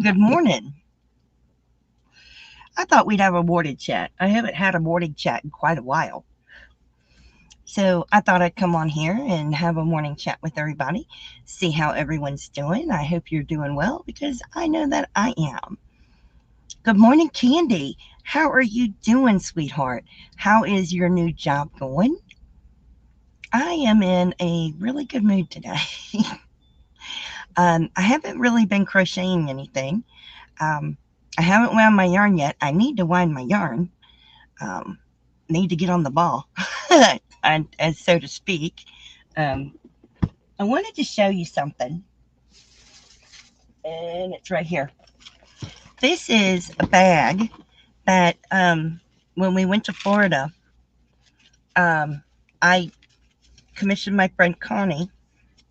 good morning. I thought we'd have a morning chat. I haven't had a morning chat in quite a while. So I thought I'd come on here and have a morning chat with everybody, see how everyone's doing. I hope you're doing well because I know that I am. Good morning, Candi. How are you doing, sweetheart? How is your new job going? I am in a really good mood today. I haven't really been crocheting anything. I haven't wound my yarn yet. I need to wind my yarn. Need to get on the ball, and so to speak. I wanted to show you something, and it's right here. This is a bag that when we went to Florida, I commissioned my friend Connie.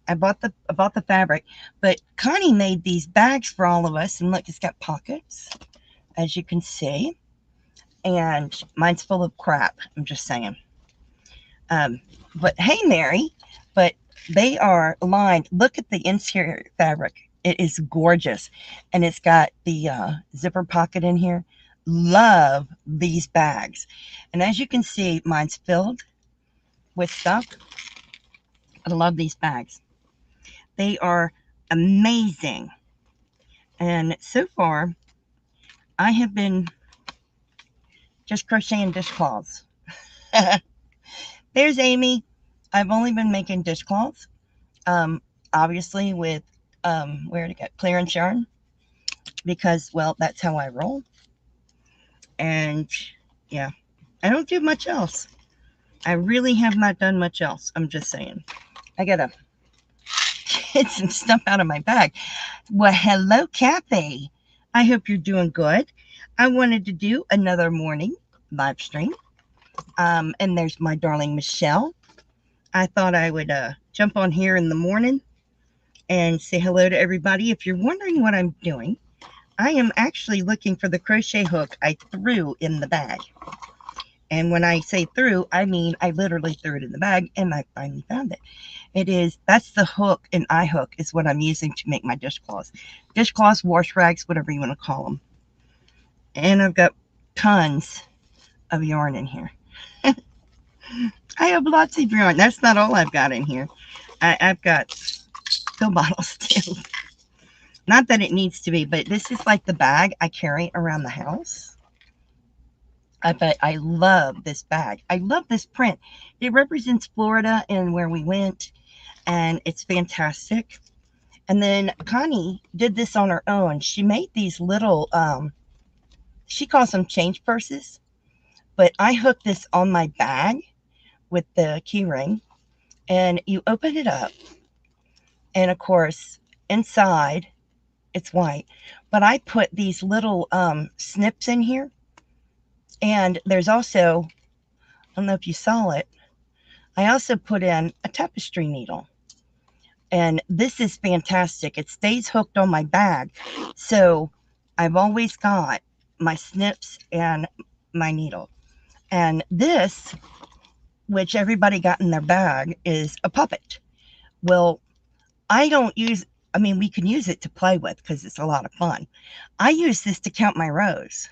I bought the fabric, but Connie made these bags for all of us, and look, it's got pockets, as you can see, and mine's full of crap. I'm just saying. But hey, Mary, but they are lined. Look at the interior fabric. It is gorgeous, and it's got the zipper pocket in here. Love these bags, and as you can see, mine's filled with stuff. I love these bags. They are amazing. And so far, I have been just crocheting dishcloths. There's Amy. I've only been making dishcloths. Obviously with, where to get clearance yarn. Because, well, that's how I roll. And, yeah. I don't do much else. I really have not done much else. I'm just saying. I gotta get some stuff out of my bag. Well, hello, Kathy. I hope you're doing good. I wanted to do another morning live stream. And there's my darling Michelle. I thought I would jump on here in the morning and say hello to everybody. If you're wondering what I'm doing, I am actually looking for the crochet hook I threw in the bag. And when I say threw, I mean I literally threw it in the bag and I finally found it. That's the hook, an eye hook is what I'm using to make my dishcloths. Dishcloths, wash rags, whatever you want to call them. And I've got tons of yarn in here. I have lots of yarn. That's not all I've got in here. I've got pill bottles too. Not that it needs to be, but this is like the bag I carry around the house. But I love this bag. I love this print. It represents Florida and where we went, and it's fantastic. And then Connie did this on her own. She made these little, she calls them change purses, but I hooked this on my bag with the key ring, and you open it up, and of course, inside, it's white, but I put these little snips in here. And there's also, I don't know if you saw it, I also put in a tapestry needle. And this is fantastic. It stays hooked on my bag. So I've always got my snips and my needle. And this, which everybody got in their bag, is a puppet. Well, I don't use, I mean, we can use it to play with because it's a lot of fun. I use this to count my rows.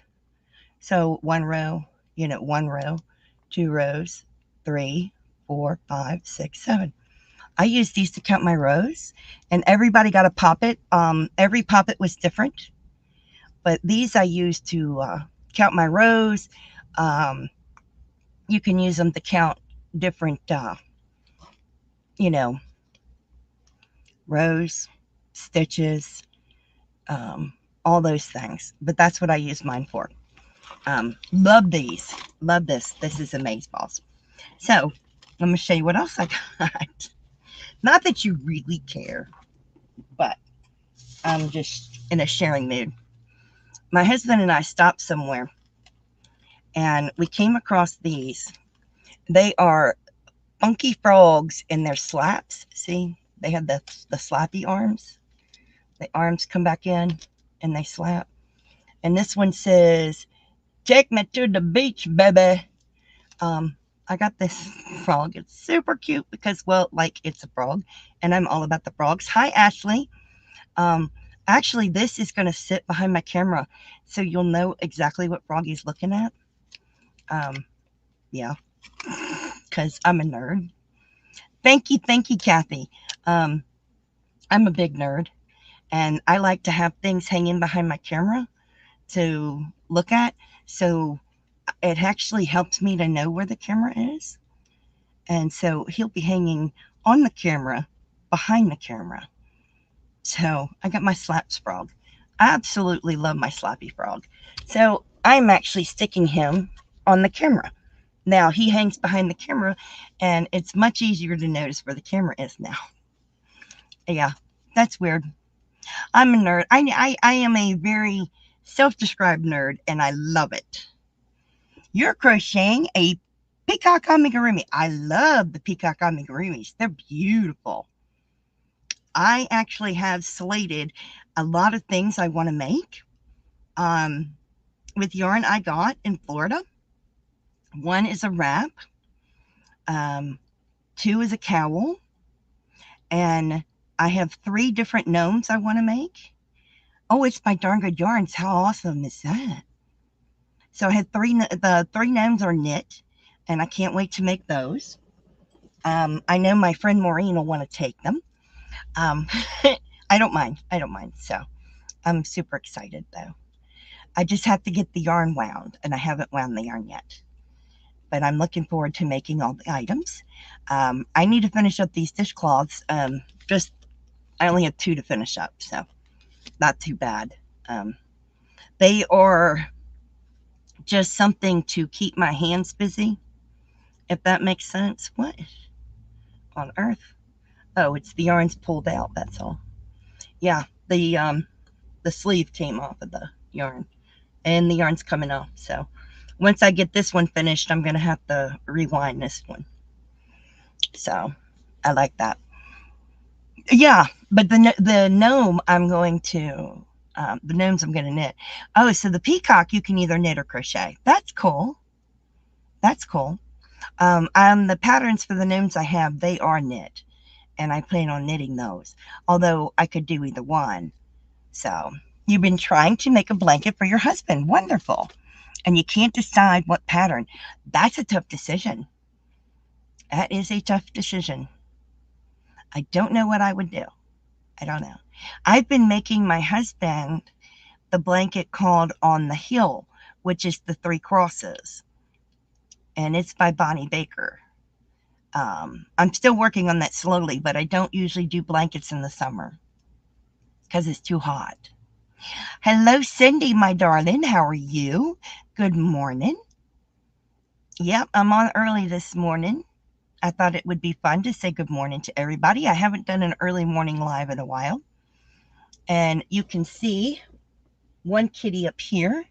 So 1 row, 1 row, 2 rows, 3, 4, 5, 6, 7. I use these to count my rows, and everybody got a poppet. Every poppet was different, but these I use to count my rows. You can use them to count different, rows, stitches, all those things. But that's what I use mine for. Love these. Love this. This is amazeballs. So, let me show you what else I got. Not that you really care, but I'm just in a sharing mood. My husband and I stopped somewhere, and we came across these. They are funky frogs in their slaps. See, they have the slappy arms. The arms come back in, and they slap. And this one says, "Take me to the beach, baby." I got this frog. It's super cute because, well, like, it's a frog, and I'm all about the frogs. Hi, Ashley. I Actually, this is going to sit behind my camera so you'll know exactly what Froggy's looking at. Yeah, because I'm a nerd. Thank you, Kathy. I'm a big nerd, and I like to have things hanging behind my camera to look at. So it actually helps me to know where the camera is. And so he'll be hanging on the camera, behind the camera. So I got my Slaps frog. I absolutely love my Slappy frog. So I'm actually sticking him on the camera. Now he hangs behind the camera, and it's much easier to notice where the camera is now. Yeah, that's weird. I'm a nerd. I am a very self-described nerd, and I love it. You're crocheting a peacock amigurumi. I love the peacock amigurumis. They're beautiful. I actually have slated a lot of things I want to make with yarn I got in Florida. One is a wrap. Two is a cowl. And I have 3 different gnomes I want to make. Oh, it's my darn good yarns. How awesome is that? So I had the 3 gnomes are knit, and I can't wait to make those. I know my friend Maureen will want to take them. I don't mind. So I'm super excited though. I just have to get the yarn wound, and I haven't wound the yarn yet. But I'm looking forward to making all the items. I need to finish up these dishcloths. I only have 2 to finish up, so not too bad. They are just something to keep my hands busy, if that makes sense. What on earth? Oh, it's the yarn's pulled out, that's all. Yeah, the sleeve came off of the yarn, and the yarn's coming off. So once I get this one finished, I'm going to have to rewind this one. So I like that. Yeah, but the gnome I'm going to, the gnomes I'm going to knit. Oh, so the peacock you can either knit or crochet. That's cool. That's cool. The patterns for the gnomes I have, they are knit, and I plan on knitting those. Although I could do either one. So you've been trying to make a blanket for your husband. Wonderful. And you can't decide what pattern. That's a tough decision. That is a tough decision. I don't know what I would do. I don't know. I've been making my husband the blanket called On the Hill, which is the 3 crosses. And it's by Bonnie Baker. I'm still working on that slowly, but I don't usually do blankets in the summer because it's too hot. Hello, Cindy, my darling. How are you? Good morning. Yep, I'm on early this morning. I thought it would be fun to say good morning to everybody. I haven't done an early morning live in a while. And you can see one kitty up here.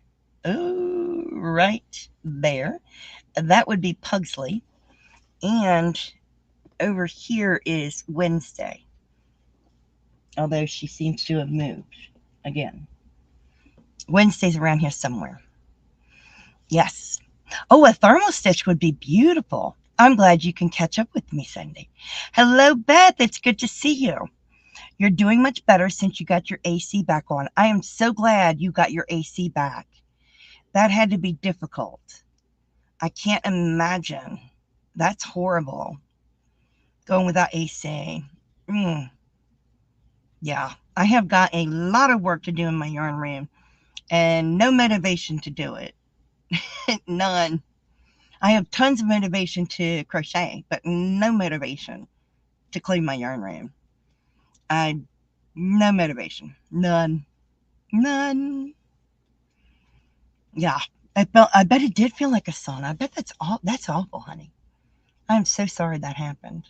Oh, right there. That would be Pugsley. And over here is Wednesday. Although she seems to have moved again. Wednesday's around here somewhere. Yes. Oh, a thermal stitch would be beautiful. I'm glad you can catch up with me, Cindy. Hello, Beth. It's good to see you. You're doing much better since you got your AC back on. I am so glad you got your AC back. That had to be difficult. I can't imagine. That's horrible. Going without AC. Yeah, I have got a lot of work to do in my yarn room and no motivation to do it. None. I have tons of motivation to crochet, but no motivation to clean my yarn room. No motivation. None. Yeah. I bet it did feel like a sauna. I bet that's awful, honey. I'm so sorry that happened.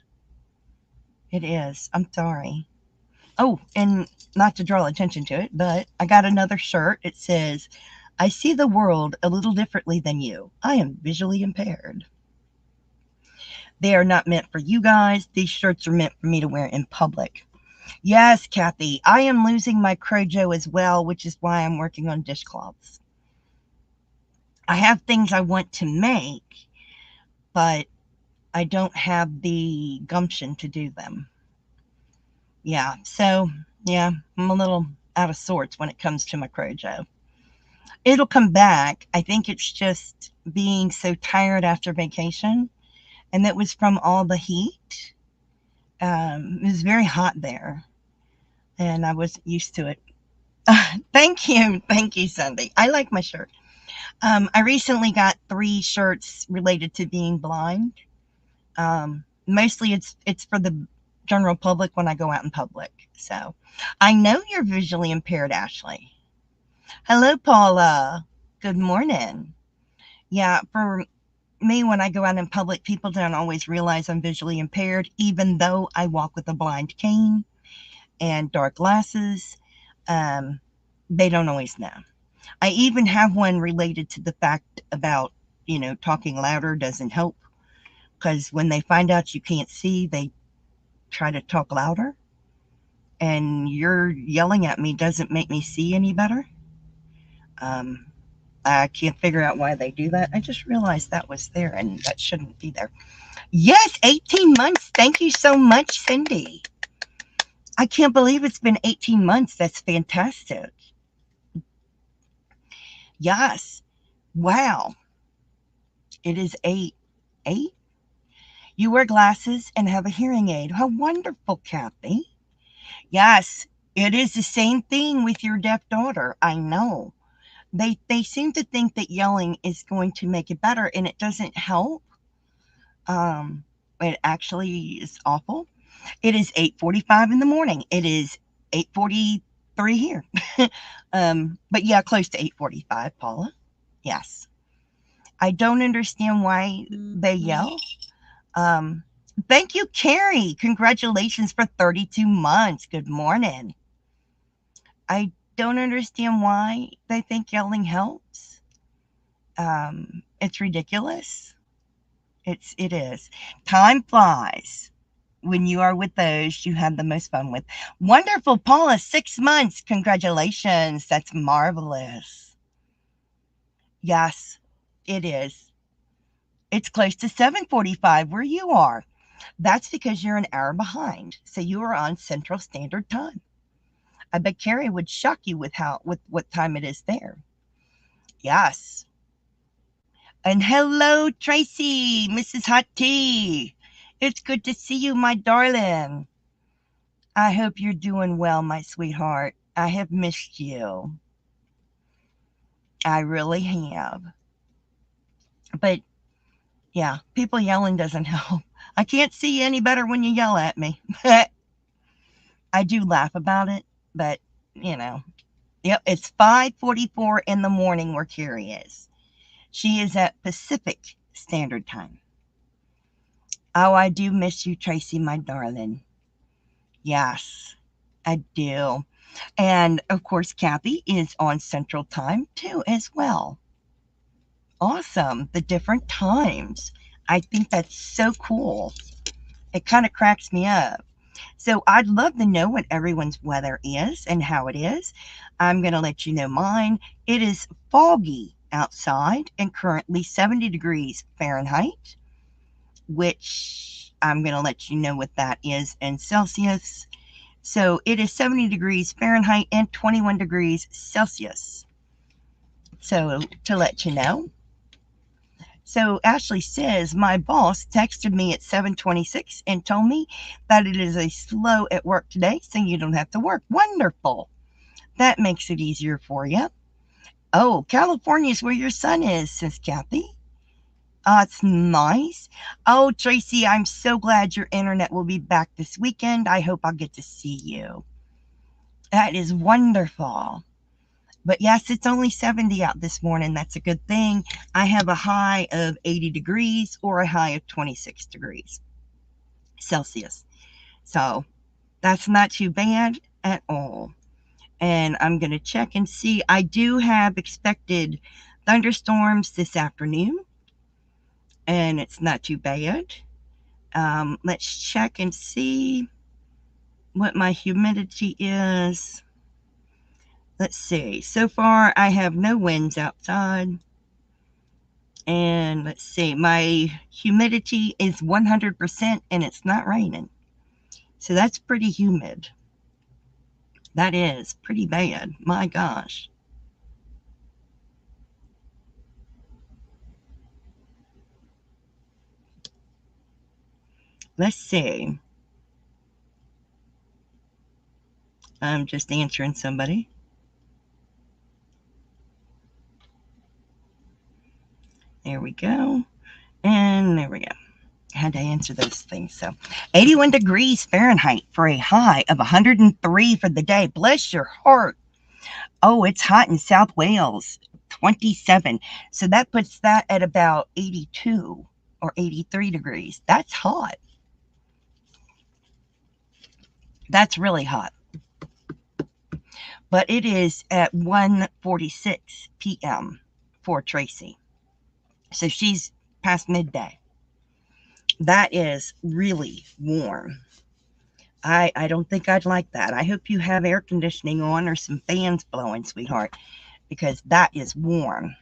It is. I'm sorry. Oh, and not to draw attention to it, but I got another shirt. It says, I see the world a little differently than you. I am visually impaired. They are not meant for you guys. These shirts are meant for me to wear in public. Yes, Kathy, I am losing my Crojo as well, which is why I'm working on dishcloths. I have things I want to make, but I don't have the gumption to do them. Yeah, so, yeah, I'm a little out of sorts when it comes to my Crojo. It'll come back. I think it's just being so tired after vacation. And that was from all the heat. It was very hot there. And I wasn't used to it. Thank you. Thank you, Cindy. I like my shirt. I recently got 3 shirts related to being blind. Mostly it's for the general public when I go out in public. So I know you're visually impaired, Ashley. Hello, Paula. Good morning. Yeah, for me, when I go out in public, people don't always realize I'm visually impaired, even though I walk with a blind cane and dark glasses. They don't always know. I even have one related to the fact about, talking louder doesn't help. Because when they find out you can't see, they try to talk louder. And you're yelling at me doesn't make me see any better. I can't figure out why they do that. I just realized that was there and that shouldn't be there. Yes, 18 months. Thank you so much, Cindy. I can't believe it's been 18 months. That's fantastic. Yes. Wow. It is 8. You wear glasses and have a hearing aid. How wonderful, Kathy. Yes, it is the same thing with your deaf daughter. I know. They seem to think that yelling is going to make it better, and it doesn't help. It actually is awful. It is 8:45 in the morning. It is 8:43 here. But yeah, close to 8:45, Paula. Yes. I don't understand why they yell. Thank you, Keri. Congratulations for 32 months. Good morning. I don't understand why they think yelling helps. It's ridiculous. It is. Time flies. When you are with those you have the most fun with. Wonderful, Paula, 6 months. Congratulations. That's marvelous. Yes, it is. It's close to 7:45 where you are. That's because you're an hour behind. So you are on Central Standard Time. I bet Keri would shock you with what time it is there. Yes. And hello, Tracy, Mrs-hot-tea. It's good to see you, my darling. I hope you're doing well, my sweetheart. I have missed you. I really have. But yeah, people yelling doesn't help. I can't see any better when you yell at me. I do laugh about it, but yep, it's 5:44 in the morning where Keri is. She is at Pacific Standard Time. Oh, I do miss you, Tracy, my darling. Yes, I do. And of course, Kathy is on Central Time too, as well. Awesome. The different times. I think that's so cool. It kind of cracks me up. So I'd love to know what everyone's weather is and how it is. I'm going to let you know mine. It is foggy outside and currently 70 degrees Fahrenheit, which I'm going to let you know what that is in Celsius. So it is 70 degrees Fahrenheit and 21 degrees Celsius. So to let you know. So Ashley says, my boss texted me at 7:26 and told me that it is a slow at work today, so you don't have to work. Wonderful. That makes it easier for you. Oh, California is where your son is, says Kathy. It's nice. Oh, Tracy, I'm so glad your internet will be back this weekend. I hope I'll get to see you. That is wonderful. But yes, it's only 70 out this morning. That's a good thing. I have a high of 80 degrees or a high of 26 degrees Celsius. So that's not too bad at all. And I'm going to check and see. I do have expected thunderstorms this afternoon. And it's not too bad. Let's check and see what my humidity is. Let's see. So far, I have no winds outside. And let's see. My humidity is 100% and it's not raining. So that's pretty humid. That is pretty bad. My gosh. Let's see. I'm just answering somebody. There we go. And there we go. I had to answer those things. So 81 degrees Fahrenheit for a high of 103 for the day. Bless your heart. Oh, it's hot in South Wales. 27. So that puts that at about 82 or 83 degrees. That's hot. That's really hot. But it is at 1:46 p.m. for Tracy. So she's past midday. That is really warm. I don't think I'd like that. I hope you have air conditioning on or some fans blowing, sweetheart, because that is warm.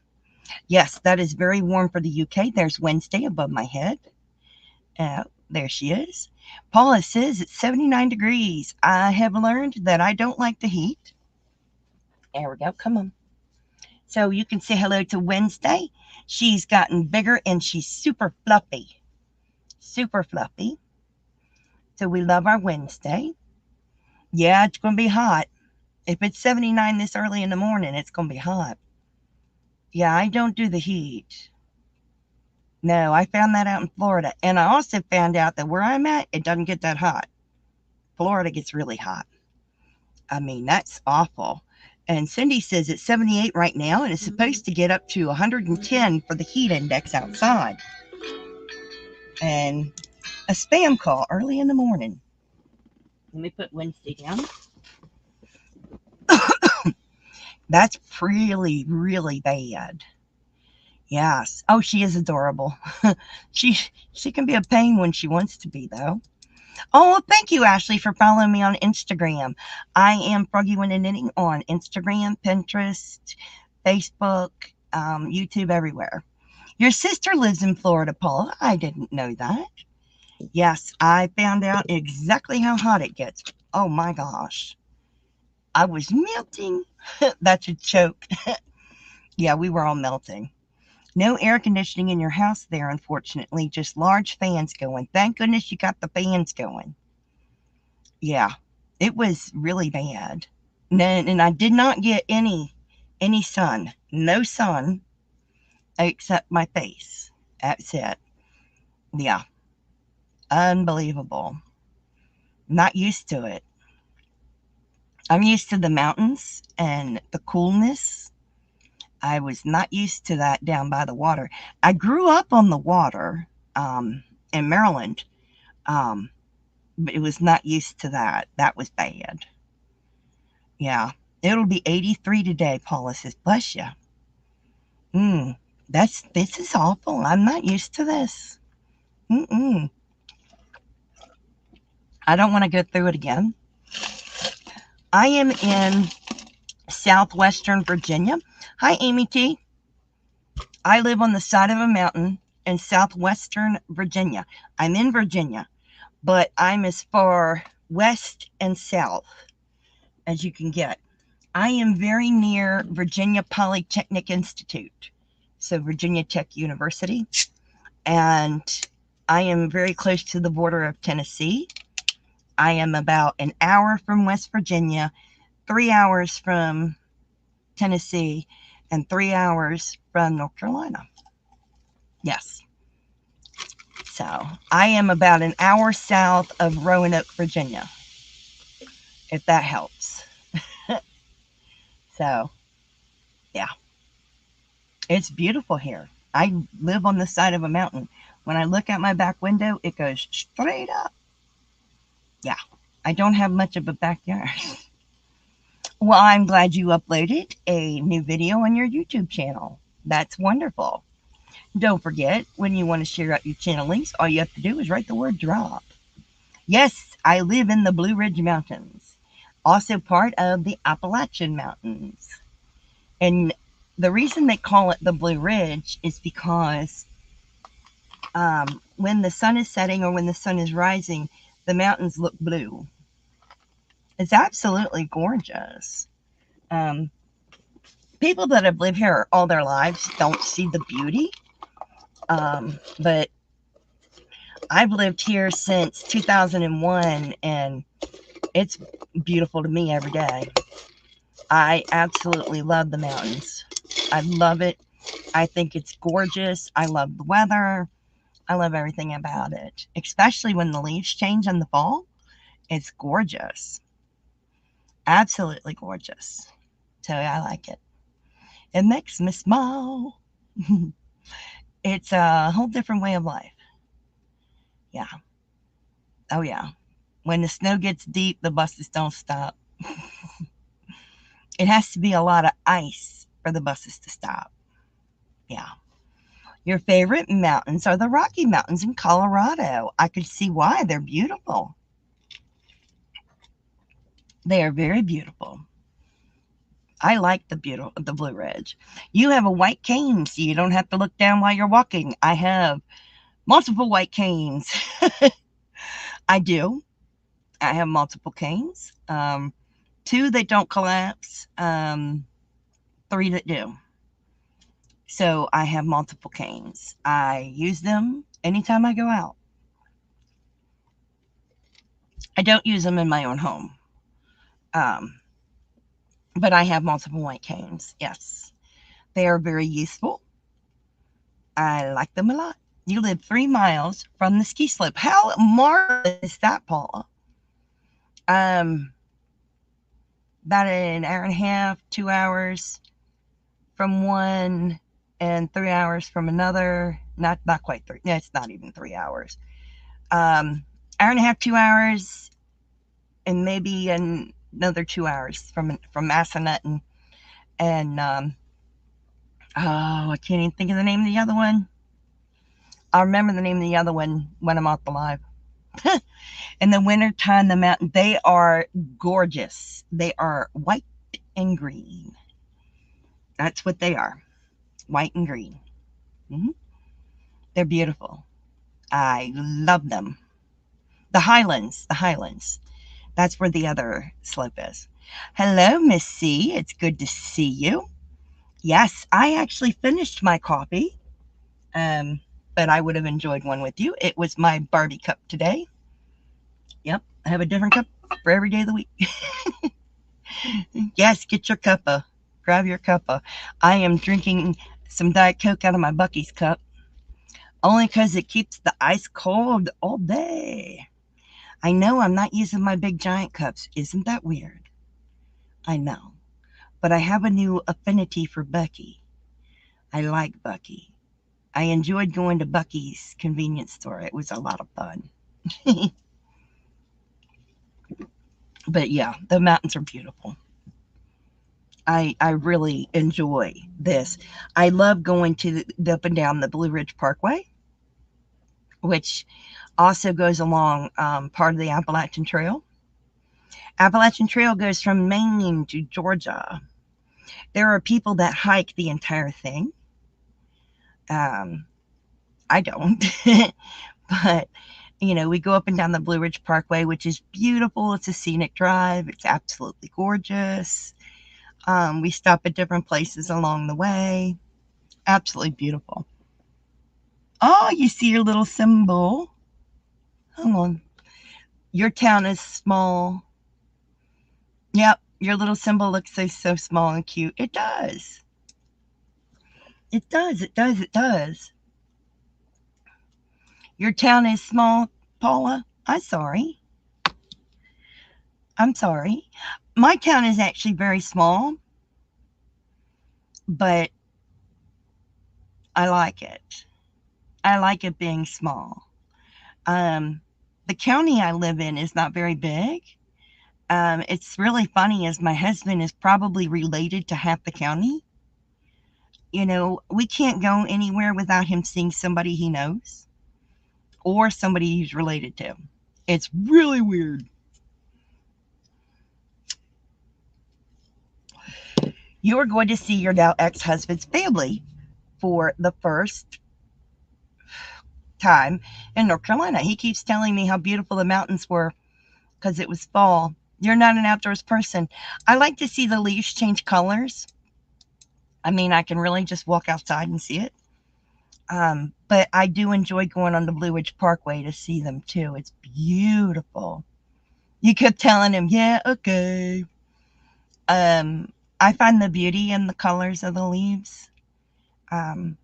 Yes, that is very warm for the UK. There's Wednesday above my head. There she is. Paula says it's 79 degrees. I have learned that I don't like the heat. There we go. Come on. So you can say hello to Wednesday. She's gotten bigger and she's super fluffy. Super fluffy. So we love our Wednesday. Yeah, it's going to be hot. If it's 79 this early in the morning, it's going to be hot. Yeah, I don't do the heat. No, I found that out in Florida. And I also found out that where I'm at, it doesn't get that hot. Florida gets really hot. I mean, that's awful. And Cindy says it's 78 right now, and it's supposed to get up to 110 for the heat index outside. And a spam call early in the morning. Let me put Wednesday down. That's really, really bad. Yes. Oh, she is adorable. She can be a pain when she wants to be, though. Oh, thank you, Ashley, for following me on Instagram. I am Froggy When Knitting on Instagram, Pinterest, Facebook, YouTube, everywhere. Your sister lives in Florida, Paula. I didn't know that. Yes, I found out exactly how hot it gets. Oh, my gosh. I was melting. That's a joke. Yeah, we were all melting. No air conditioning in your house there, unfortunately. Just large fans going. Thank goodness you got the fans going. Yeah, it was really bad. And I did not get any sun. No sun except my face. That's it. Yeah. Unbelievable. Not used to it. I'm used to the mountains and the coolness. I was not used to that down by the water. I grew up on the water in Maryland, but it was not used to that. That was bad. Yeah, it'll be 83 today, Paula says. Bless you. This is awful. I'm not used to this. I don't want to go through it again. I am in southwestern Virginia. Hi, Amy T. I live on the side of a mountain in southwestern Virginia. I'm in Virginia, but I'm as far west and south as you can get. I am very near Virginia Polytechnic Institute, so Virginia Tech University, and I am very close to the border of Tennessee. I am about an hour from West Virginia, 3 hours from Tennessee, and 3 hours from North Carolina. Yes. So I am about an hour south of Roanoke, Virginia, if that helps. So, yeah. It's beautiful here. I live on the side of a mountain. When I look out my back window, it goes straight up. Yeah. I don't have much of a backyard. Well, I'm glad you uploaded a new video on your YouTube channel. That's wonderful. Don't forget, when you want to share out your channel links, all you have to do is write the word drop. Yes, I live in the Blue Ridge Mountains, also part of the Appalachian Mountains. And the reason they call it the Blue Ridge is because when the sun is setting or when the sun is rising, the mountains look blue. It's absolutely gorgeous. People that have lived here all their lives don't see the beauty. But I've lived here since 2001, and it's beautiful to me every day. I absolutely love the mountains. I love it. I think it's gorgeous. I love the weather. I love everything about it, especially when the leaves change in the fall. It's gorgeous. Absolutely gorgeous. So I like it. It makes me smile. It's a whole different way of life. Yeah. Oh, yeah. When the snow gets deep, the buses don't stop. It has to be a lot of ice for the buses to stop. Yeah. Your favorite mountains are the Rocky Mountains in Colorado. I could see why. They're beautiful. They are very beautiful. I like the Blue Ridge. You have a white cane, so you don't have to look down while you're walking. I have multiple white canes. I do. I have multiple canes. 2 that don't collapse. 3 that do. So I have multiple canes. I use them anytime I go out. I don't use them in my own home. But I have multiple white canes. Yes. They are very useful. I like them a lot. You live 3 miles from the ski slope. How marvelous is that, Paula? About an hour and a half, 2 hours from one, and 3 hours from another. Not quite 3. No, it's not even 3 hours. Hour and a half, 2 hours, and maybe another 2 hours from Massanutten and I can't even think of the name of the other one. I'll remember the name of the other one when I'm off the live. In the wintertime, the mountain, they are gorgeous. They are white and green. That's what they are. White and green. They're beautiful. I love them. The Highlands. That's where the other slope is. Hello, Miss C. It's good to see you. Yes, I actually finished my coffee, but I would have enjoyed one with you. It was my Barbie cup today. Yep, I have a different cup for every day of the week. Yes, get your cuppa. Grab your cuppa. I am drinking some Diet Coke out of my Bucky's cup, only because it keeps the ice cold all day. I know I'm not using my big giant cups. Isn't that weird? I know. But I have a new affinity for Bucky. I like Bucky. I enjoyed going to Bucky's convenience store. It was a lot of fun. But yeah, the mountains are beautiful. I really enjoy this. I love going to the up and down the Blue Ridge Parkway, which also goes along part of the Appalachian Trail. Appalachian Trail goes from Maine to Georgia. There are people that hike the entire thing. I don't. But, we go up and down the Blue Ridge Parkway, which is beautiful. It's a scenic drive. It's absolutely gorgeous. We stop at different places along the way. Absolutely beautiful. Oh, you see your little symbol. Hang on. Your town is small. Yep, your little symbol looks so small and cute. It does. It does. Your town is small, Paula? I'm sorry. My town is actually very small, but I like it. I like it being small. The county I live in is not very big. It's really funny, as my husband is probably related to half the county. We can't go anywhere without him seeing somebody he knows or somebody he's related to. It's really weird. You are going to see your now ex-husband's family for the first time in North Carolina. He keeps telling me how beautiful the mountains were because it was fall You're not an outdoors person. I like to see the leaves change colors. I mean, I can really just walk outside and see it. But I do enjoy going on the Blue Ridge Parkway to see them too. It's beautiful. You kept telling him, yeah, okay. I find the beauty in the colors of the leaves. Um,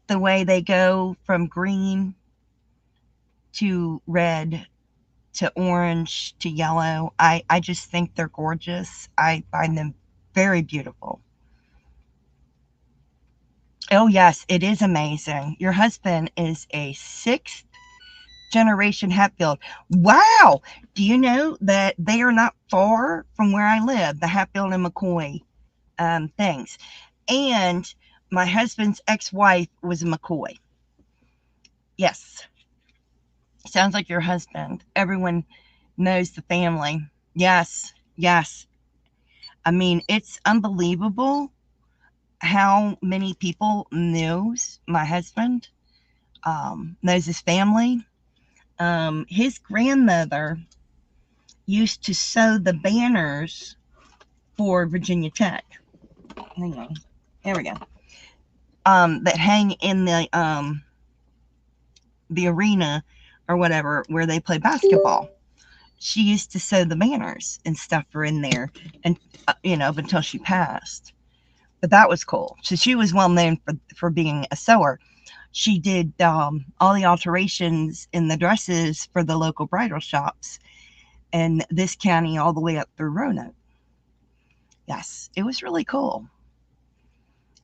the way they go from green to red to orange to yellow. I just think they're gorgeous. I find them very beautiful. Oh, yes, it is amazing. Your husband is a sixth generation Hatfield. Wow. Do you know that they are not far from where I live, the Hatfield and McCoy things? And my husband's ex-wife was a McCoy. Yes. Sounds like your husband. Everyone knows the family. Yes. Yes. I mean, it's unbelievable how many people knows my husband, knows his family. His grandmother used to sew the banners for Virginia Tech. Hang on. Here we go. That hang in the arena or whatever where they play basketball. She used to sew the banners and stuff were in there, and until she passed. But that was cool. So she was well known for being a sewer. She did all the alterations in the dresses for the local bridal shops in this county all the way up through Roanoke. Yes, it was really cool.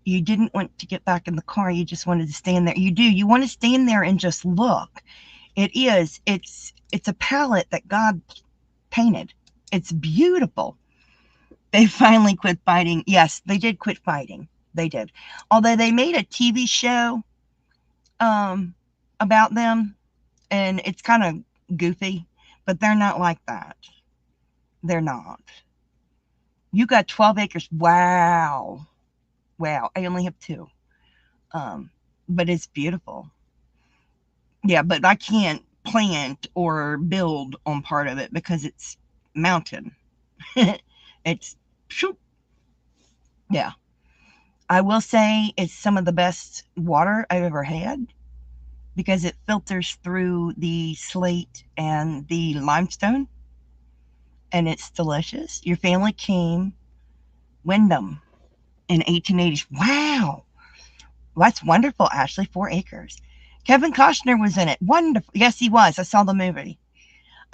You didn't want to get back in the car. You just wanted to stand there. You do. You want to stand there and just look. It's a palette that God painted. It's beautiful. They finally quit fighting. Yes, they did quit fighting. They did. Although they made a TV show about them, and it's kind of goofy, but they're not like that. They're not. You got 12 acres. Wow. Wow. I only have 2. But it's beautiful. Yeah, but I can't plant or build on part of it because it's mountain. It's, shoot. Yeah. I will say it's some of the best water I've ever had because it filters through the slate and the limestone, and it's delicious. Your family came, Wyndham, in 1880s. Wow. That's wonderful, Ashley. 4 acres. Kevin Costner was in it. Wonderful. Yes, he was. I saw the movie.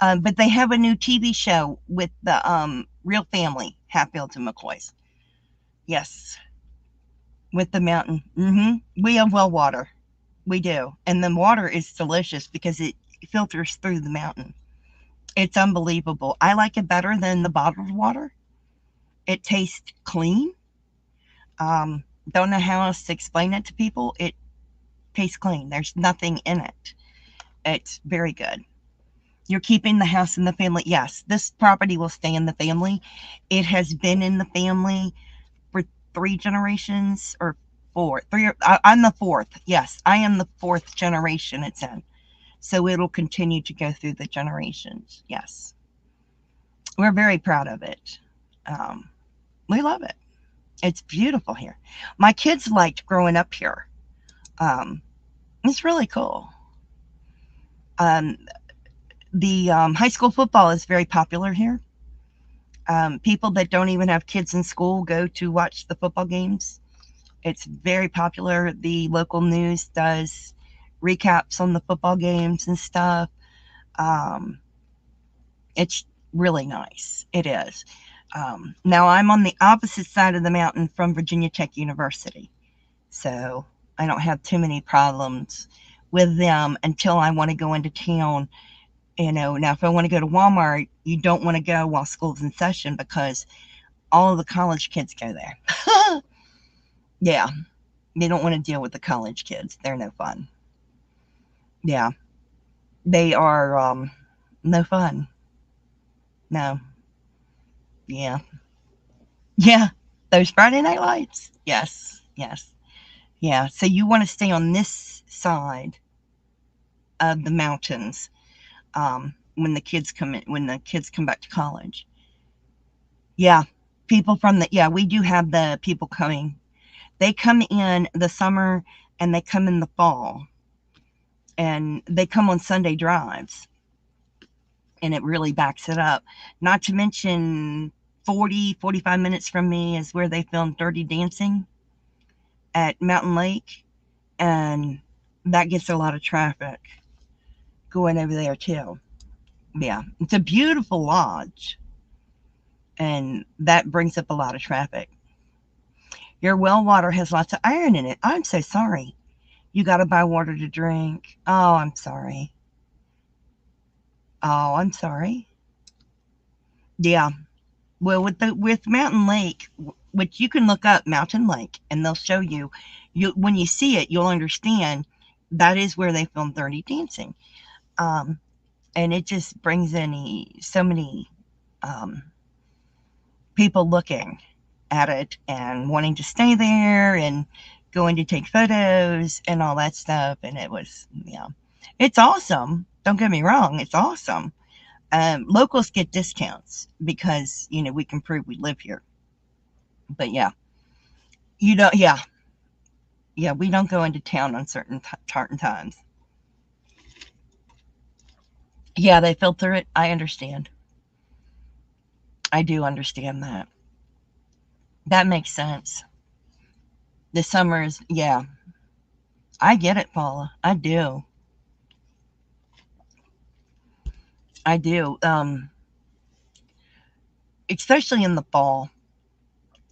But they have a new TV show with the real family, Hatfields and McCoys. Yes. With the mountain. We have well water. We do. And the water is delicious because it filters through the mountain. It's unbelievable. I like it better than the bottled water. It tastes clean. Don't know how else to explain it to people. It tastes clean. There's nothing in it. It's very good. You're keeping the house in the family. Yes, this property will stay in the family. It has been in the family for 3 generations or 4. I'm the 4th. Yes, I am the 4th generation it's in. So it'll continue to go through the generations. Yes. We're very proud of it. We love it. It's beautiful here. My kids liked growing up here. It's really cool. The high school football is very popular here. People that don't even have kids in school go to watch the football games. It's very popular. The local news does recaps on the football games and stuff. It's really nice. It is. Now I'm on the opposite side of the mountain from Virginia Tech University. So I don't have too many problems with them until I want to go into town. Now if I want to go to Walmart, you don't want to go while school's in session because all of the college kids go there. Yeah. They don't want to deal with the college kids. They're no fun. Yeah. They are no fun. No. Yeah. Yeah. Those Friday night lights. Yes. Yes. Yeah. So you want to stay on this side of the mountains. when the kids come in, when the kids come back to college. Yeah, people from the, yeah, we do have the people coming. They come in the summer and they come in the fall, and they come on Sunday drives, and it really backs it up. Not to mention 45 minutes from me is where they filmed Dirty Dancing at Mountain Lake, and that gets a lot of traffic going over there too. Yeah, it's a beautiful lodge, and that brings up a lot of traffic. Your well water has lots of iron in it. I'm so sorry. You got to buy water to drink. Oh, I'm sorry. Oh, I'm sorry. Yeah. Well, with Mountain Lake, which you can look up Mountain Lake, and they'll show you. When you see it, you'll understand that is where they filmed Dirty Dancing. And it just brings in so many people looking at it and wanting to stay there and going to take photos and all that stuff. And it was, yeah, it's awesome. Don't get me wrong, it's awesome. Locals get discounts because, you know, we can prove we live here. But yeah, you don't, yeah, we don't go into town on certain times. Yeah, they filter it. I understand. I do understand that. That makes sense. The summers, yeah. I get it, Paula. I do. I do. Especially in the fall,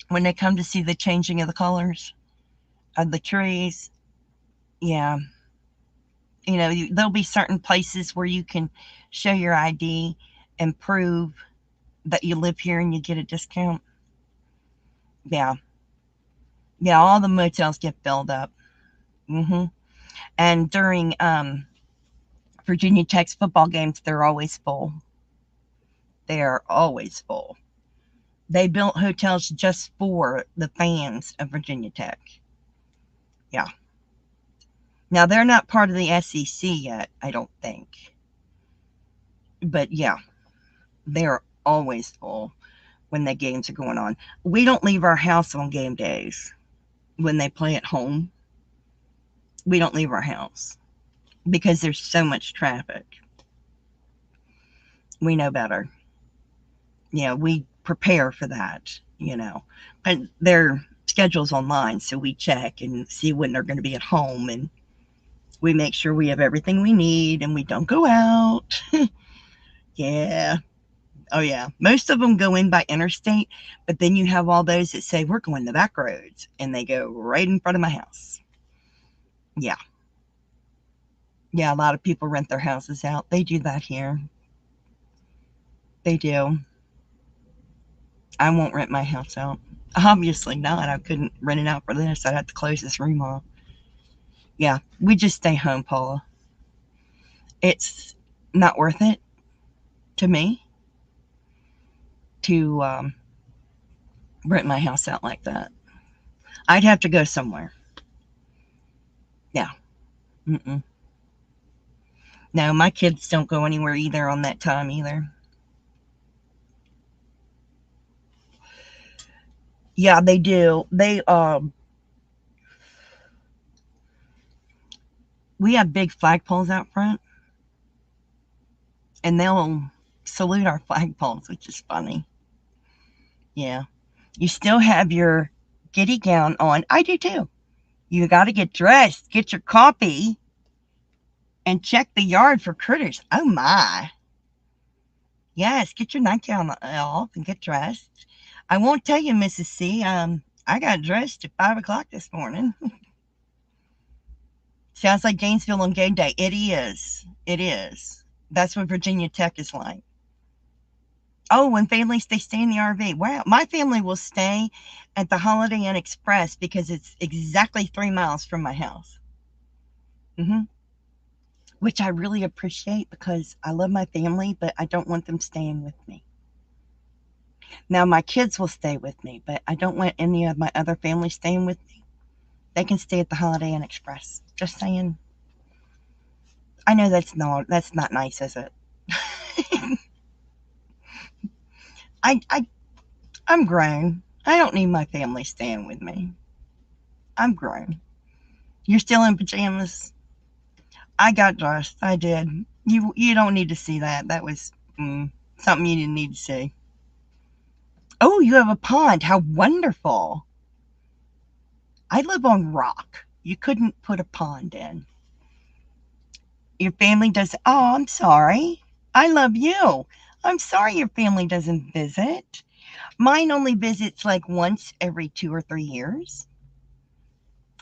when they come to see the changing of the colors of the trees. Yeah. You know, there'll be certain places where you can show your ID and prove that you live here and you get a discount. Yeah. Yeah, all the motels get filled up. And during Virginia Tech's football games, they're always full. They are always full. They built hotels just for the fans of Virginia Tech. Yeah. Now, they're not part of the SEC yet, I don't think. But yeah, they're always full when the games are going on. We don't leave our house on game days when they play at home. We don't leave our house because there's so much traffic. We know better. Yeah, we prepare for that, you know. But their schedule's online, so we check and see when they're going to be at home, and we make sure we have everything we need and we don't go out. Yeah. Oh, yeah. Most of them go in by interstate, but then you have all those that say, we're going the back roads, and they go right in front of my house. Yeah. Yeah, a lot of people rent their houses out. They do that here. They do. I won't rent my house out. Obviously not. I couldn't rent it out for this. I'd have to close this room off. Yeah, we just stay home, Paula. It's not worth it to me to rent my house out like that. I'd have to go somewhere. Yeah. Mm-mm. No, my kids don't go anywhere either on that time either. Yeah, they do. We have big flagpoles out front, and they'll salute our flagpoles, which is funny. Yeah. You still have your giddy gown on. I do too. You got to get dressed, get your coffee, and check the yard for critters. Oh my. Yes, get your nightgown off and get dressed. I won't tell you, Mrs. C. I got dressed at 5 o'clock this morning. Sounds like Gainesville on game day. It is. It is. That's what Virginia Tech is like. Oh, when families, they stay in the RV. Wow. My family will stay at the Holiday Inn Express because it's exactly 3 miles from my house. Which I really appreciate because I love my family, but I don't want them staying with me. Now, my kids will stay with me, but I don't want any of my other family staying with me. They can stay at the Holiday Inn Express. Just saying. I know that's not nice, is it? I'm grown. I don't need my family staying with me. I'm grown. You're still in pajamas? I got dressed. I did. You don't need to see that. That was something you didn't need to see. Oh, you have a pond. How wonderful. I live on rock. You couldn't put a pond in. Your family does. Oh, I'm sorry. I love you. I'm sorry your family doesn't visit. Mine only visits like once every 2 or 3 years.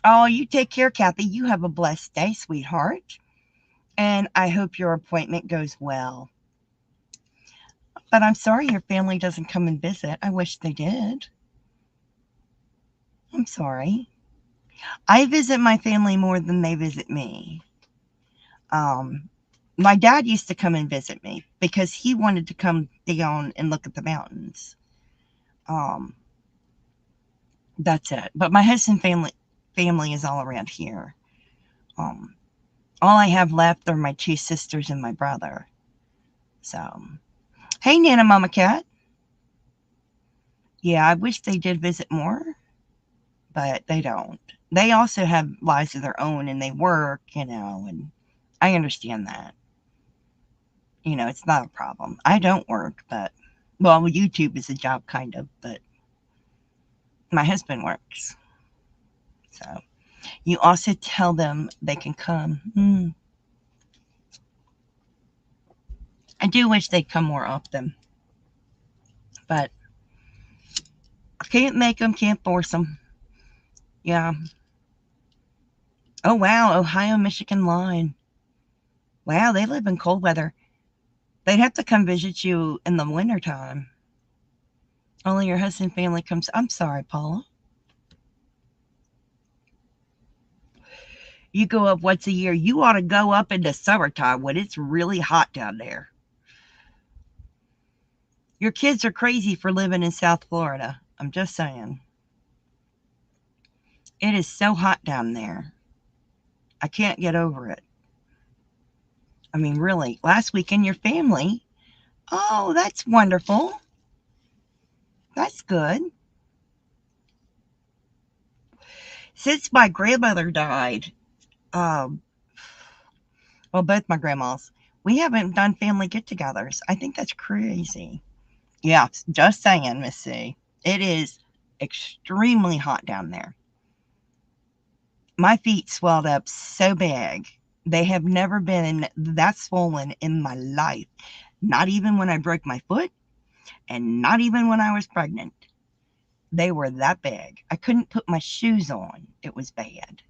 Oh, you take care, Kathy. You have a blessed day, sweetheart. And I hope your appointment goes well. But I'm sorry your family doesn't come and visit. I wish they did. I'm sorry. I visit my family more than they visit me. My dad used to come and visit me because he wanted to come down and look at the mountains. That's it. But my husband's family is all around here. All I have left are my 2 sisters and my brother. So, hey, Nana Mama Cat. Yeah, I wish they did visit more, but they don't. They also have lives of their own and they work, and I understand that. It's not a problem. I don't work, but, well, YouTube is a job kind of, but my husband works. So, you also tell them they can come. I do wish they'd come more often, but I can't make them, can't force them. Yeah. Oh, wow, Ohio-Michigan line. Wow, they live in cold weather. They'd have to come visit you in the wintertime. Only your husband family comes. I'm sorry, Paula. You go up once a year. You ought to go up in the summertime when it's really hot down there. Your kids are crazy for living in South Florida. I'm just saying. It is so hot down there. I can't get over it. I mean, really. Last weekend, your family. Oh, that's wonderful. That's good. Since my grandmother died, well, both my grandmas, we haven't done family get-togethers. I think that's crazy. Yeah, just saying, Miss C. It is extremely hot down there. My feet swelled up so big. They have never been that swollen in my life. Not even when I broke my foot, and not even when I was pregnant. They were that big. I couldn't put my shoes on. It was bad.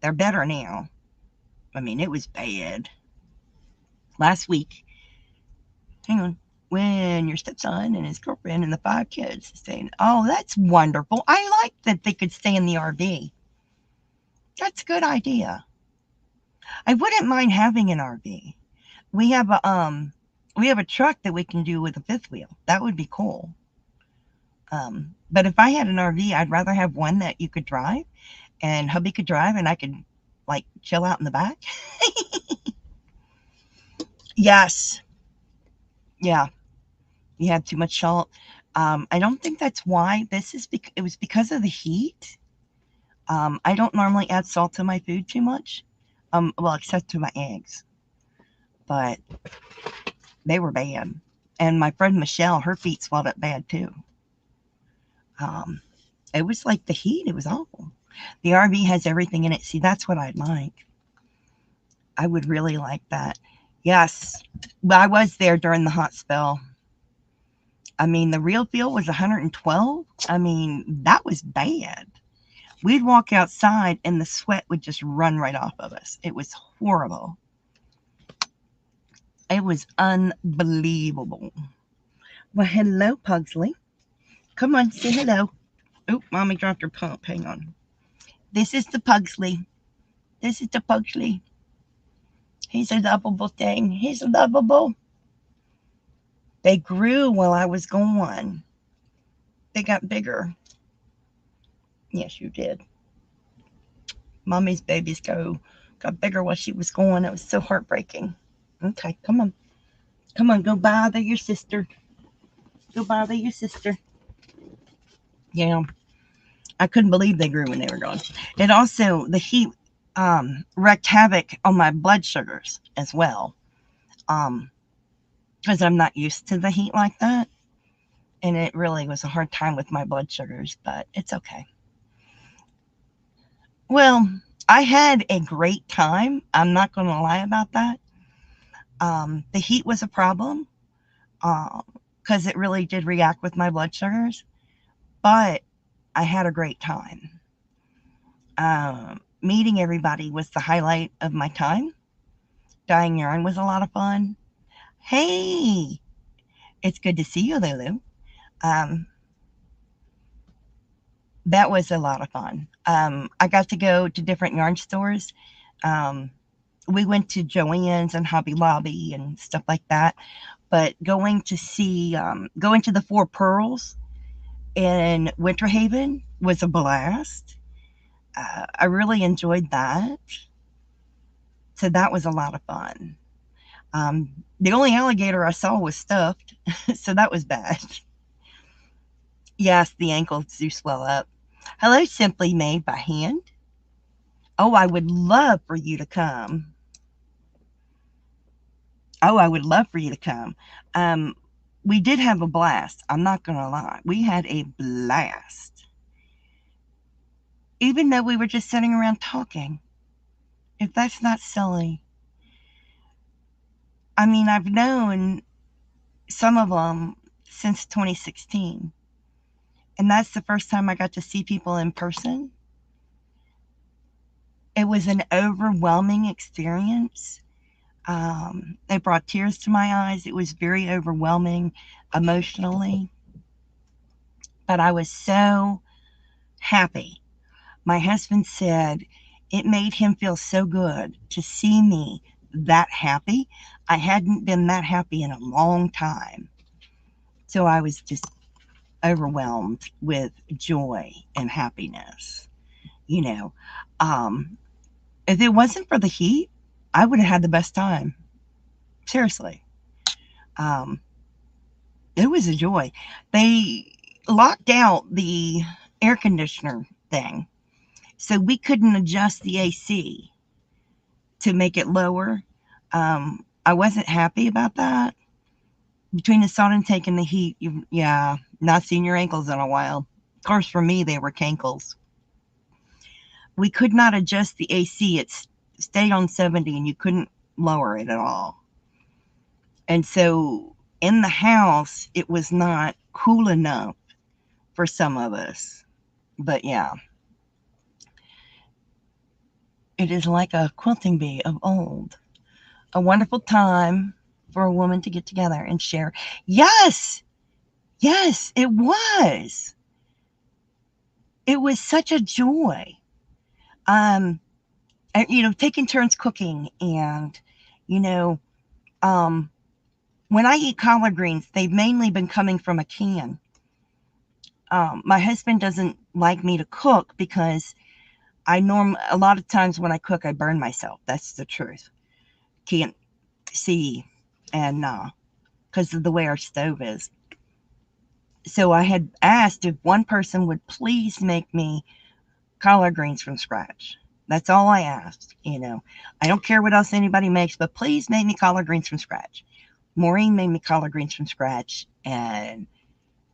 They're better now. I mean, it was bad. Last week, hang on, when your stepson and his girlfriend and the 5 kids staying. Oh, that's wonderful. I like that they could stay in the RV. That's a good idea. I wouldn't mind having an RV. We have a truck that we can do with a 5th wheel. That would be cool. But if I had an RV, I'd rather have one that you could drive and hubby could drive and I could like chill out in the back. Yes. Yeah. You have too much salt. I don't think that's why. It was because of the heat. I don't normally add salt to my food too much. Well, except to my eggs. But they were bad. And my friend Michelle, her feet swelled up bad too. It was like the heat. It was awful. The RV has everything in it. See, that's what I'd like. I would really like that. Yes. But I was there during the hot spell. I mean, the real feel was 112. I mean, that was bad. We'd walk outside and the sweat would just run right off of us. It was horrible. It was unbelievable. Well, hello, Pugsley. Come on, say hello. Oh, Mommy dropped her pump. Hang on. This is the Pugsley. This is the Pugsley. He's a lovable thing. He's lovable. They grew while I was gone. They got bigger. Yes, you did. Mommy's babies got bigger while she was gone. It was so heartbreaking. Okay, come on. Come on, go bother your sister. Go bother your sister. Yeah, I couldn't believe they grew when they were gone. It also, the heat wreaked havoc on my blood sugars as well. Because I'm not used to the heat like that. And it really was a hard time with my blood sugars, but it's okay. Well, I had a great time. I'm not going to lie about that. The heat was a problem because it really did react with my blood sugars, but I had a great time. Meeting everybody was the highlight of my time. Dyeing yarn was a lot of fun. Hey, it's good to see you, Lulu. That was a lot of fun. I got to go to different yarn stores. We went to Joann's and Hobby Lobby and stuff like that. But going to the Four Pearls in Winter Haven was a blast. I really enjoyed that. So that was a lot of fun. The only alligator I saw was stuffed, so that was bad. Yes, the ankles do swell up. Hello, Simply Made by Hand. Oh, I would love for you to come. We did have a blast. I'm not going to lie. We had a blast. Even though we were just sitting around talking. If that's not silly. I mean, I've known some of them since 2016. And that's the first time I got to see people in person. It was an overwhelming experience. It brought tears to my eyes. It was very overwhelming emotionally. But I was so happy. My husband said it made him feel so good to see me that happy. I hadn't been that happy in a long time. So I was just overwhelmed with joy and happiness. You know, if it wasn't for the heat, I would have had the best time. Seriously. It was a joy. They locked out the air conditioner thing, so we couldn't adjust the AC to make it lower. I wasn't happy about that. Between the sun intake and the heat, not seen your ankles in a while. Of course, for me, they were cankles. We could not adjust the AC. It stayed on 70 and you couldn't lower it at all. And so in the house, it was not cool enough for some of us. But yeah, it is like a quilting bee of old. A wonderful time for a woman to get together and share. Yes, it was. It was such a joy. Taking turns cooking and, when I eat collard greens, they've mainly been coming from a can. My husband doesn't like me to cook because a lot of times when I cook, I burn myself. That's the truth. Can't see and because of the way our stove is. So I had asked if one person would please make me collard greens from scratch. That's all I asked. I don't care what else anybody makes, but please make me collard greens from scratch. Maureen made me collard greens from scratch, and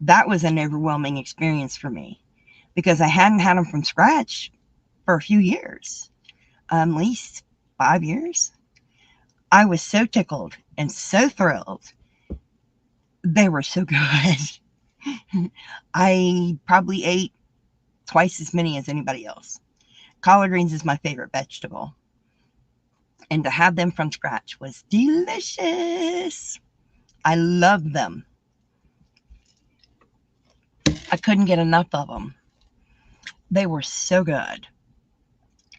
that was an overwhelming experience for me because I hadn't had them from scratch for a few years, at least 5 years. I was so tickled and so thrilled. They were so good. I probably ate twice as many as anybody else. Collard greens is my favorite vegetable. And to have them from scratch was delicious. I loved them. I couldn't get enough of them. They were so good.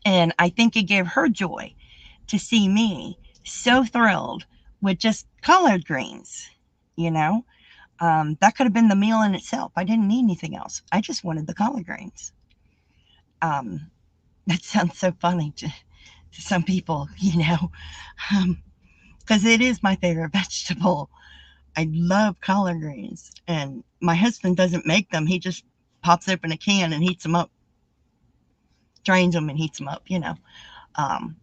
And I think it gave her joy to see me so thrilled with just collard greens, That could have been the meal in itself. I didn't need anything else. I just wanted the collard greens. That sounds so funny to some people, because it is my favorite vegetable. I love collard greens, and my husband doesn't make them. He just pops open a can and heats them up, drains them and heats them up, you know. Um,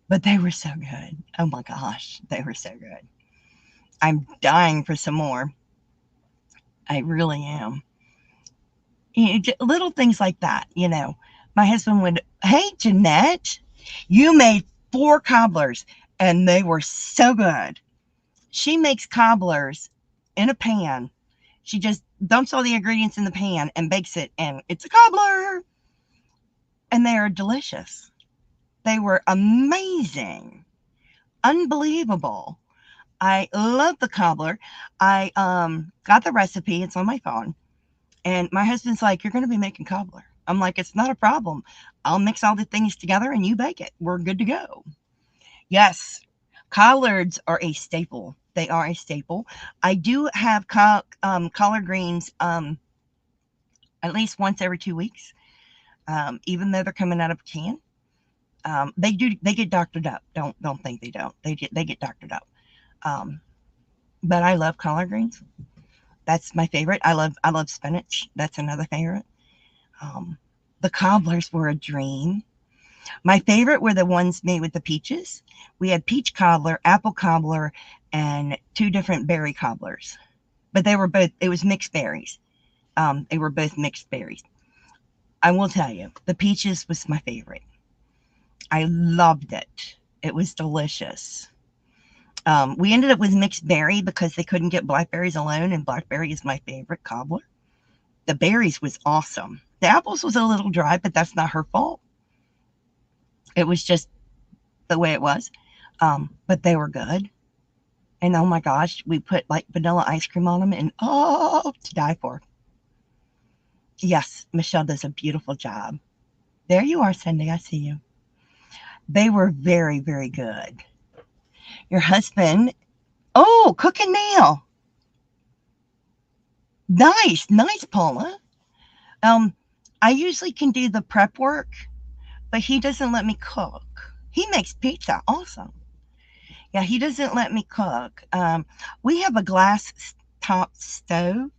but they were so good. Oh my gosh, they were so good. I'm dying for some more. I really am. Little things like that, you know. My husband would, hey, Jeanette, you made 4 cobblers, and they were so good. She makes cobblers in a pan. She just dumps all the ingredients in the pan and bakes it, and it's a cobbler. And they are delicious. They were amazing. Unbelievable. I love the cobbler. I got the recipe. It's on my phone. And my husband's like, you're going to be making cobbler. I'm like, it's not a problem. I'll mix all the things together and you bake it. We're good to go. Yes, collards are a staple. They are a staple. I do have collard greens at least once every 2 weeks, even though they're coming out of a can. They get doctored up. Don't think they don't. They get doctored up. But I love collard greens. That's my favorite. I love spinach. That's another favorite. The cobblers were a dream. My favorite were the ones made with the peaches. We had peach cobbler, apple cobbler, and 2 different berry cobblers. But they were both, it was mixed berries. They were both mixed berries. I will tell you, the peaches was my favorite. I loved it. It was delicious. We ended up with mixed berry because they couldn't get blackberries alone, and blackberry is my favorite cobbler. The berries was awesome. The apples was a little dry, but that's not her fault. It was just the way it was. But they were good. And oh my gosh, we put like vanilla ice cream on them, and oh, to die for. Yes, Michelle does a beautiful job. There you are, Cindy. I see you. They were very, very good. Your husband, oh, cooking now. Nice, Paula. I usually can do the prep work, but he doesn't let me cook. He makes pizza, awesome. Yeah, he doesn't let me cook. We have a glass top stove,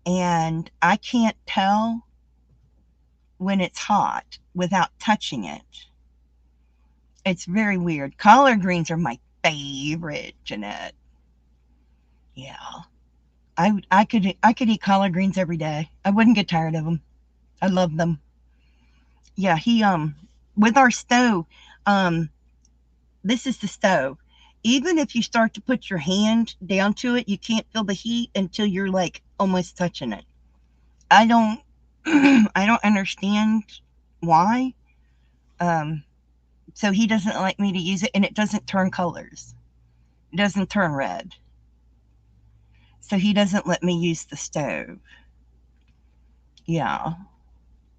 and I can't tell when it's hot without touching it. It's very weird. Collard greens are my favorite, Jeanette. Yeah. I could eat collard greens every day. I wouldn't get tired of them. I love them. Yeah, he with our stove, this is the stove. Even if you start to put your hand down to it, you can't feel the heat until you're like almost touching it. I don't I don't understand why. So he doesn't like me to use it, and it doesn't turn colors. It doesn't turn red. So he doesn't let me use the stove. Yeah.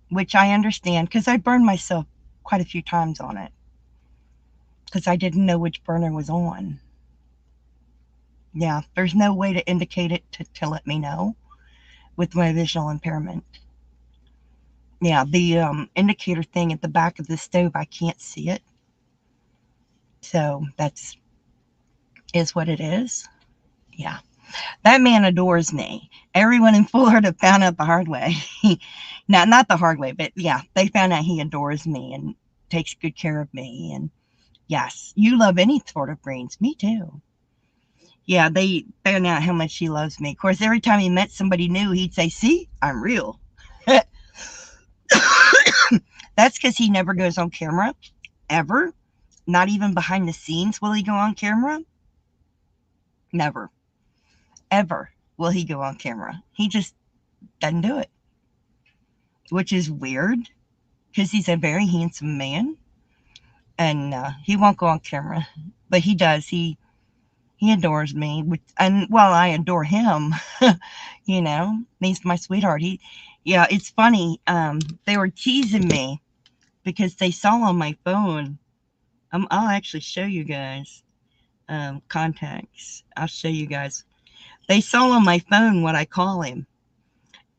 Which I understand because I burned myself quite a few times on it because I didn't know which burner was on. Yeah, there's no way to indicate it to let me know with my visual impairment. Yeah, the indicator thing at the back of the stove, I can't see it. So is what it is. Yeah. That man adores me. Everyone in Florida found out the hard way. Not the hard way, but yeah, they found out he adores me and takes good care of me. And yes, you love any sort of greens. Me too. Yeah, they found out how much he loves me. Of course, every time he met somebody new, he'd say, see, I'm real. That's because he never goes on camera, ever. Not even behind the scenes will he go on camera. Never. Ever will he go on camera. He just doesn't do it. Which is weird because he's a very handsome man. And he won't go on camera. But he does. He adores me. And well, I adore him. You know, he's my sweetheart. Yeah, it's funny. They were teasing me because they saw on my phone. I'll actually show you guys contacts. I'll show you guys. They saw on my phone what I call him.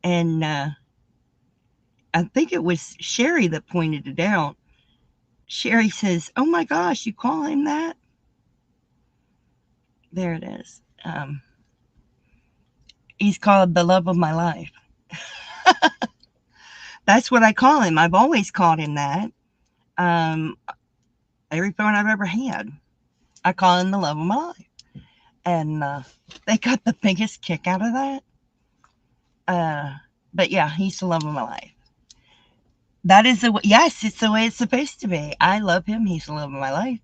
And I think it was Sherry that pointed it out. Sherry says, oh my gosh, you call him that? There it is. He's called the love of my life. That's what I call him. I've always called him that. Um, every phone I've ever had, I call him the love of my life. And they got the biggest kick out of that. But yeah, he's the love of my life. That is the way, yes, it's the way it's supposed to be. I love him. He's the love of my life.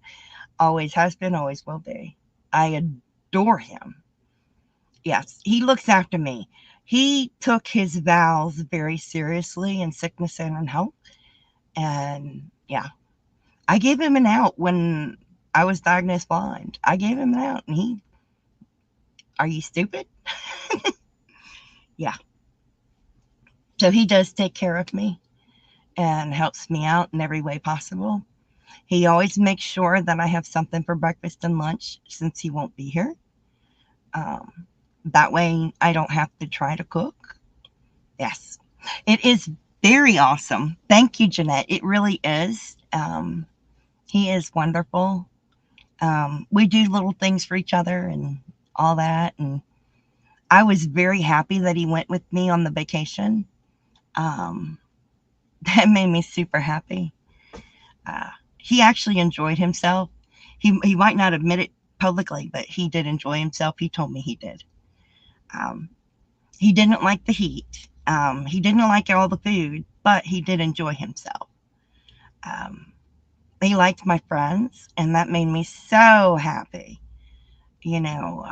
Always has been, always will be. I adore him. Yes, he looks after me. He took his vows very seriously in sickness and in health. And yeah, I gave him an out when I was diagnosed blind. I gave him an out, and he, are you stupid? Yeah. So he does take care of me and helps me out in every way possible. He always makes sure that I have something for breakfast and lunch since he won't be here. That way I don't have to try to cook. Yes, it is very awesome. Thank you, Jeanette. It really is. He is wonderful. We do little things for each other and all that. And I was very happy that he went with me on the vacation. That made me super happy. He actually enjoyed himself. He might not admit it publicly, but he did enjoy himself. He told me he did. He didn't like the heat. He didn't like all the food, but he did enjoy himself. He liked my friends, and that made me so happy. You know,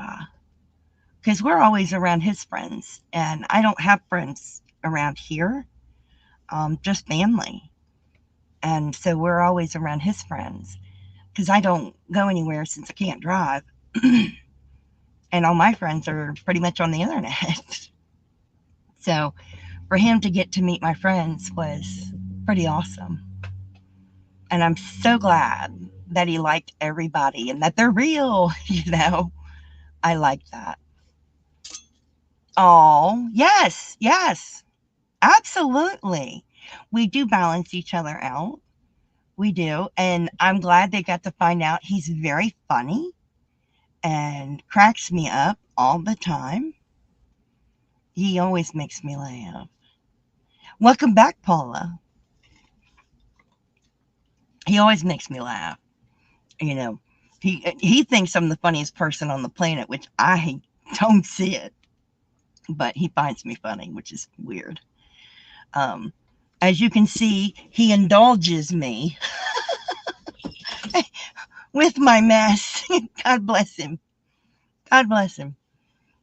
because we're always around his friends, and I don't have friends around here, just family. And so we're always around his friends because I don't go anywhere since I can't drive. And all my friends are pretty much on the internet. So for him to get to meet my friends was pretty awesome. And I'm so glad that he liked everybody and that they're real, you know. I like that. Oh, yes, yes, absolutely. We do balance each other out. We do. And I'm glad they got to find out he's very funny and cracks me up all the time. He always makes me laugh. Welcome back, Paula. He always makes me laugh. You know, he thinks I'm the funniest person on the planet, which I don't see it. But he finds me funny, which is weird. As you can see, he indulges me with my mess. God bless him. God bless him.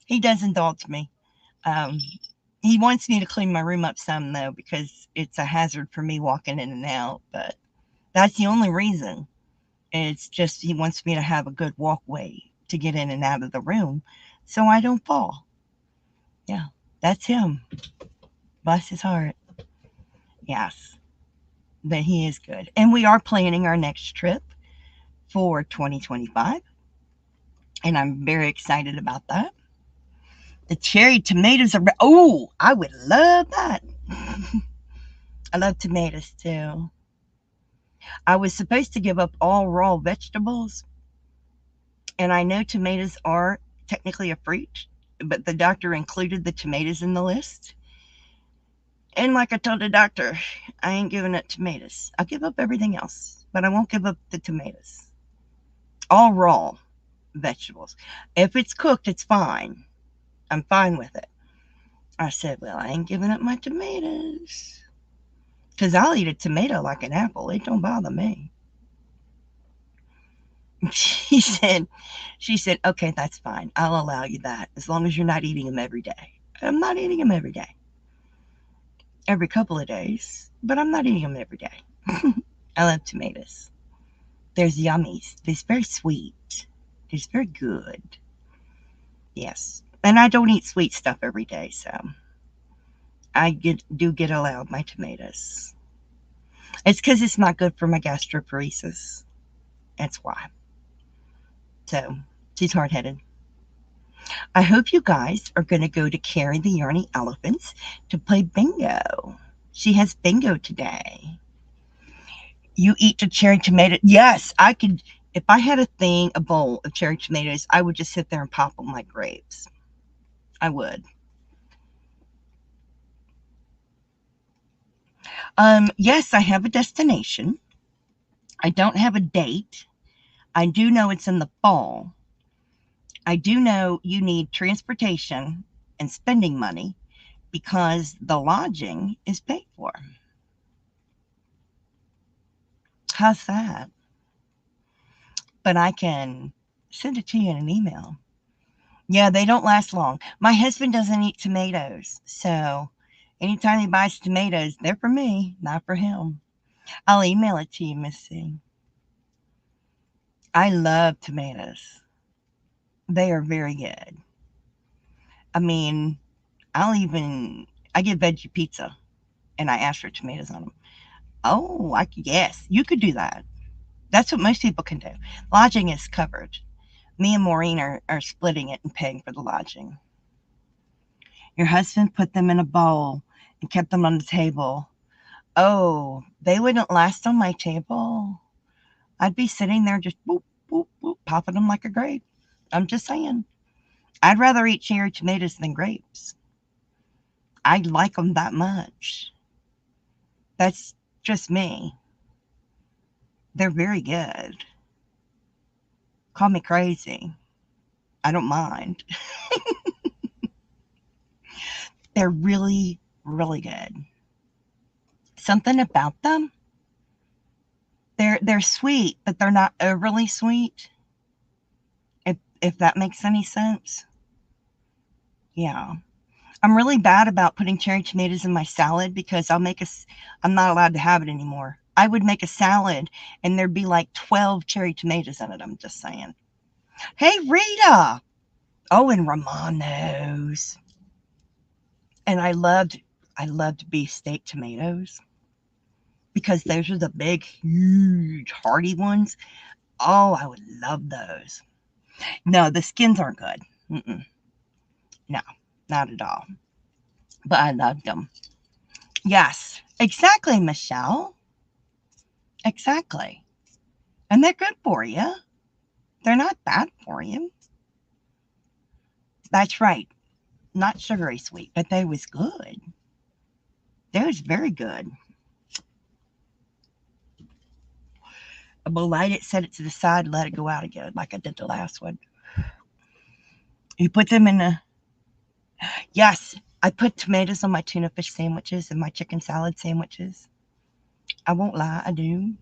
He does indulge me. He wants me to clean my room up some, though, because it's a hazard for me walking in and out. But that's the only reason. It's just he wants me to have a good walkway to get in and out of the room so I don't fall. Yeah, that's him. Bless his heart. Yes, but he is good. And we are planning our next trip for 2025. And I'm very excited about that. The cherry tomatoes are, oh, I would love that. I love tomatoes too. I was supposed to give up all raw vegetables. And I know tomatoes are technically a fruit, but the doctor included the tomatoes in the list. And like I told the doctor, I ain't giving up tomatoes. I'll give up everything else, but I won't give up the tomatoes. All raw vegetables. If it's cooked, it's fine. I'm fine with it. I said, well, I ain't giving up my tomatoes. Because I'll eat a tomato like an apple. It don't bother me. She said, okay, that's fine. I'll allow you that as long as you're not eating them every day. I'm not eating them every day. Every couple of days, but I'm not eating them every day. I love tomatoes. There's yummies. They're very sweet. They're very good. Yes. And I don't eat sweet stuff every day, so I do get allowed my tomatoes. It's because it's not good for my gastroparesis. That's why. So, she's hard-headed. I hope you guys are going to go to Keri the Yarny Elephants to play bingo. She has bingo today. You eat the cherry tomato. Yes, I could. If I had a bowl of cherry tomatoes, I would just sit there and pop them like grapes. I would. Yes, I have a destination. I don't have a date. I do know it's in the fall. I do know you need transportation and spending money because the lodging is paid for. How's that? But I can send it to you in an email. Yeah, they don't last long. My husband doesn't eat tomatoes, so anytime he buys tomatoes, they're for me, not for him. I'll email it to you, Missy. I love tomatoes. They are very good. I mean, I get veggie pizza and I ask for tomatoes on them. Oh, yes, you could do that. That's what most people can do. Lodging is covered. Me and Maureen are splitting it and paying for the lodging. Your husband put them in a bowl and kept them on the table. Oh, they wouldn't last on my table. I'd be sitting there just boop, boop, boop, popping them like a grape. I'm just saying. I'd rather eat cherry tomatoes than grapes. I like them that much. That's just me. They're very good. Call me crazy. I don't mind. They're really, really good. Something about them. They're sweet, but they're not overly sweet. If that makes any sense. Yeah. I'm really bad about putting cherry tomatoes in my salad because I'm not allowed to have it anymore. I would make a salad and there'd be like 12 cherry tomatoes in it. I'm just saying. Hey, Rita. Oh, and Romano's. And I loved beefsteak tomatoes because those are the big, huge, hearty ones. Oh, I would love those. No, the skins aren't good. Mm-mm. No, not at all. But I loved them. Yes, exactly, Michelle. Exactly. And they're good for you. They're not bad for you. That's right. Not sugary sweet, but they was good. They was very good. We'll light it, set it to the side, let it go out again, like I did the last one. You put them in a... Yes, I put tomatoes on my tuna fish sandwiches and my chicken salad sandwiches. I won't lie, I do.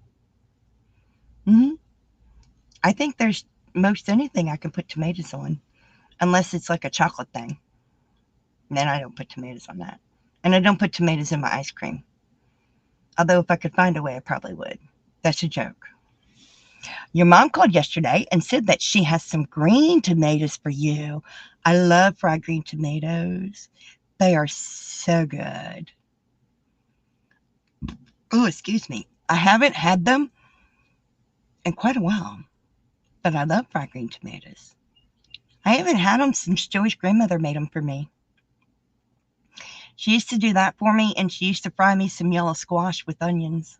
I think there's most anything I can put tomatoes on, unless it's like a chocolate thing. Then I don't put tomatoes on that. And I don't put tomatoes in my ice cream. Although if I could find a way, I probably would. That's a joke. Your mom called yesterday and said that she has some green tomatoes for you. I love fried green tomatoes. They are so good. Oh, excuse me. I haven't had them in quite a while, but I love fried green tomatoes. I haven't had them since Joey's grandmother made them for me. She used to do that for me, and she used to fry me some yellow squash with onions.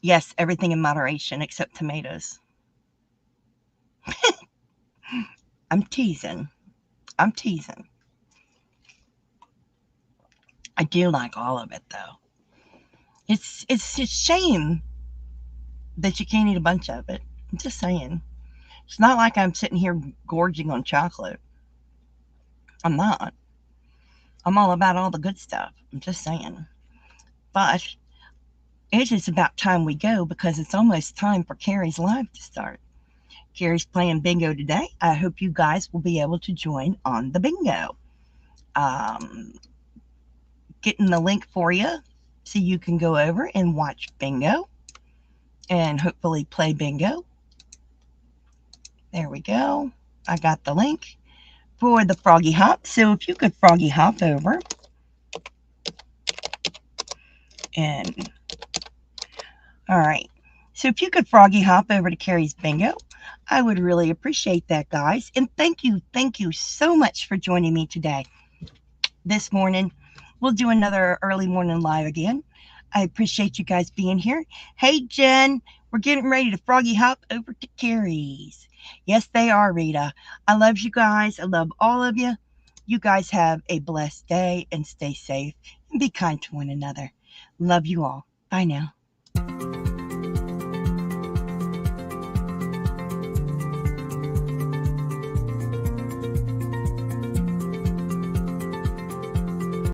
Yes, everything in moderation except tomatoes. I'm teasing. I'm teasing. I do like all of it, though. It's a shame that you can't eat a bunch of it. I'm just saying. It's not like I'm sitting here gorging on chocolate. I'm not. I'm all about all the good stuff. I'm just saying. But it is about time we go because it's almost time for Keri's live to start. Keri's playing bingo today. I hope you guys will be able to join on the bingo. Getting the link for you so you can go over and watch bingo and hopefully play bingo. There we go. I got the link for the Froggy Hop. So if you could Froggy Hop over and all right. So if you could Froggy Hop over to Keri's bingo, I would really appreciate that, guys. And thank you so much for joining me today. This morning, we'll do another early morning live again. I appreciate you guys being here. Hey, Jen, we're getting ready to Froggy Hop over to Keri's. Yes, they are, Rita. I love you guys. I love all of you. You guys have a blessed day and stay safe and be kind to one another. Love you all. Bye now.